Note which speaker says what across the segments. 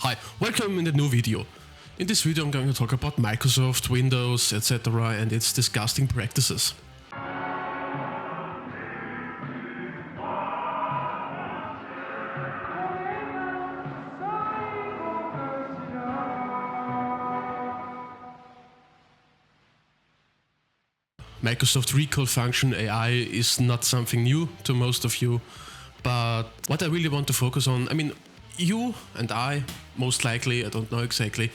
Speaker 1: Hi, welcome in the new video. In this video I'm going to talk about Microsoft, Windows, etc. and its disgusting practices. Microsoft recall function AI is not something new to most of you, but what I really want to focus on, you and I, most likely, I don't know exactly,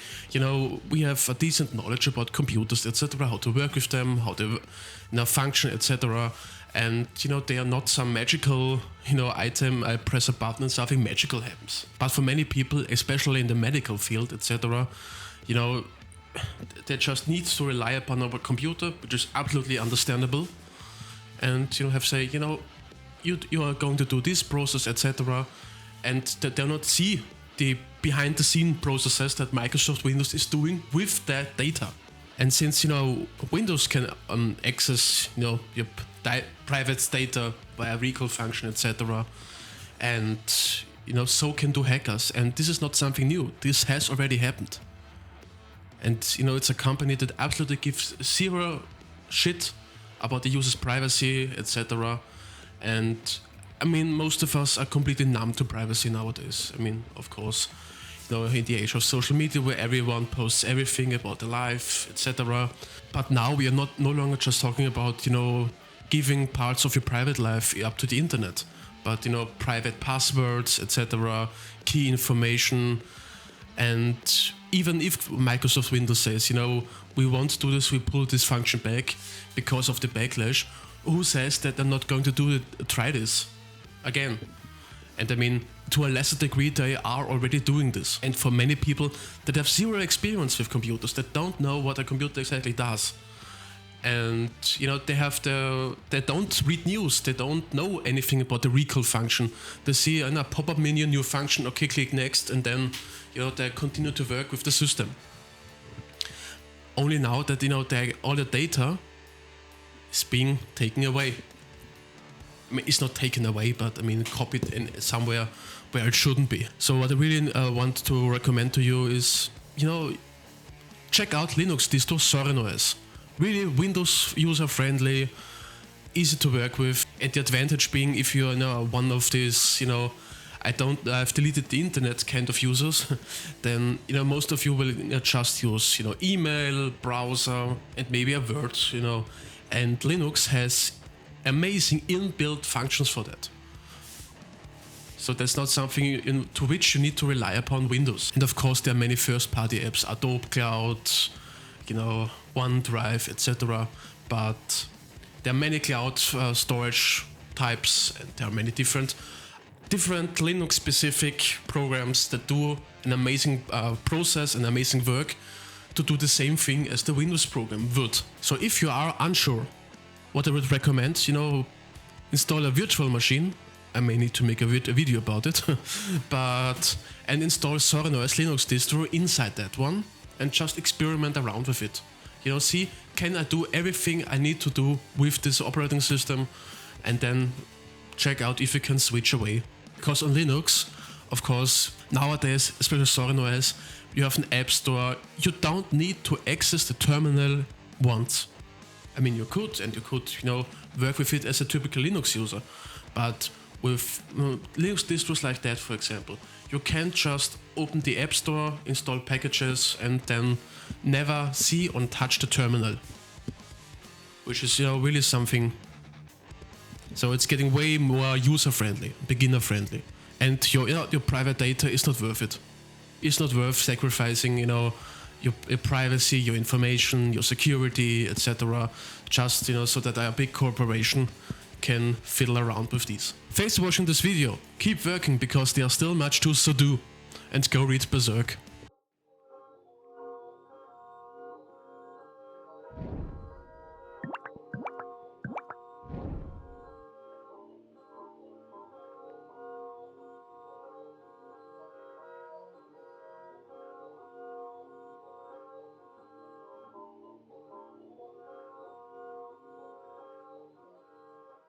Speaker 1: we have a decent knowledge about computers, etc., how to work with them, how they function, etc. And, they are not some magical, item, I press a button and something magical happens. But for many people, especially in the medical field, etc., they just need to rely upon our computer, which is absolutely understandable. And, have say, you are going to do this process, etc., and that they not see the behind-the-scene processes that Microsoft Windows is doing with that data. And since Windows can access your private data via recall function, etc., and so can do hackers. And this is not something new. This has already happened. And it's a company that absolutely gives zero shit about the user's privacy, etc. And most of us are completely numb to privacy nowadays. Of course, in the age of social media where everyone posts everything about their life, etc. But now we are no longer just talking about, giving parts of your private life up to the internet, but, private passwords, etc., key information. And even if Microsoft Windows says, we won't do this, we pull this function back because of the backlash, who says that they're not going to try this again? And to a lesser degree, they are already doing this. And for many people that have zero experience with computers, that don't know what a computer exactly does, and they don't read news, they don't know anything about the recall function. They see a pop-up menu, new function, okay, click next, and then they continue to work with the system. Only now that all the data is being taken away. It's not taken away, but copied in somewhere where it shouldn't be. So what I really want to recommend to you is, check out Linux Distro OS. Really Windows user-friendly, easy to work with, and the advantage being if you're one of these, I've deleted the internet kind of users, then most of you will just use email, browser, and maybe a Word, and Linux has amazing inbuilt functions for that. So that's not something to which you need to rely upon Windows. And of course there are many first-party apps, Adobe Cloud, OneDrive, etc. But there are many cloud storage types, and there are many different Linux-specific programs that do an amazing process and amazing work to do the same thing as the Windows program would. So if you are unsure, what I would recommend, install a virtual machine. I may need to make a video about it, and install OS Linux distro inside that one, and just experiment around with it. See, can I do everything I need to do with this operating system, and then check out if you can switch away. Because on Linux, of course, nowadays, especially OS, you have an app store. You don't need to access the terminal once. You could work with it as a typical Linux user, but with Linux distros like that, for example, you can't just open the App Store, install packages, and then never see or touch the terminal, which is really something. So it's getting way more user-friendly, beginner-friendly, and your private data is not worth it. It's not worth sacrificing, your privacy, your information, your security, etc. Just so that a big corporation can fiddle around with these. Thanks for watching this video. Keep working because there's still much to do, and go read Berserk.